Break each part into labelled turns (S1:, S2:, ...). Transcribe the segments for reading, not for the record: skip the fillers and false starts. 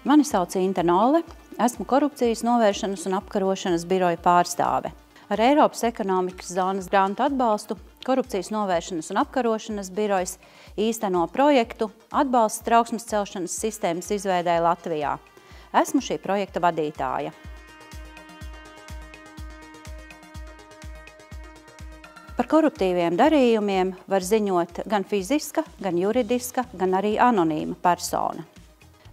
S1: Mani sauc Inte Nolle, esmu korupcijas novēršanas un apkarošanas biroja pārstāve. Ar Eiropas ekonomikas zonas grantu atbalstu Korupcijas novēršanas un apkarošanas birojas īsteno projektu Atbalsts trauksmes celšanas sistēmas izveidē Latvijā. Esmu šī projekta vadītāja. Par koruptīviem darījumiem var ziņot gan fiziska, gan juridiska, gan arī anonīma persona.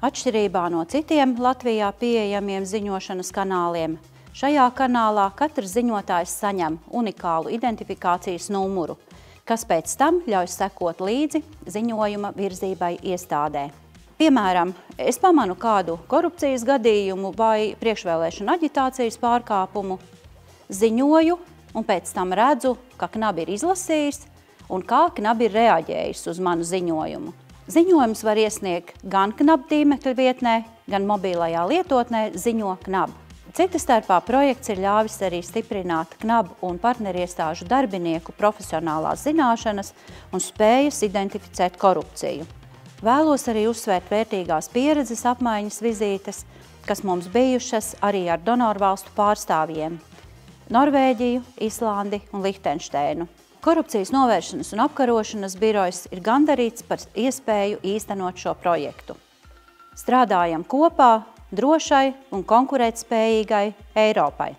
S1: Atšķirībā no citiem Latvijā pieejamiem ziņošanas kanāliem, šajā kanālā katrs ziņotājs saņem unikālu identifikācijas numuru, kas pēc tam ļauj sekot līdzi ziņojuma virzībai iestādē. Piemēram, es pamanu kādu korupcijas gadījumu vai priekšvēlēšanu aģitācijas pārkāpumu, ziņoju un pēc tam redzu, ka KNAB ir izlasījis un kā KNAB ir reaģējis uz manu ziņojumu. Ziņojums var iesniegt gan KNAB tīmekļa vietnē, gan mobilajā lietotnē Ziņo KNAB. Cita starpā projekts ir ļāvis arī stiprināt KNAB un partneriestāžu darbinieku profesionālās zināšanas un spējas identificēt korupciju. Vēlos arī uzsvērt vērtīgās pieredzes apmaiņas vizītes, kas mums bijušas arī ar donorvalstu pārstāvjiem – Norvēģiju, Islandi un Lihtenšteinu. Korupcijas novēršanas un apkarošanas birojas ir gandarīts par iespēju īstenot šo projektu. Strādājam kopā drošai un konkurētspējīgai Eiropai.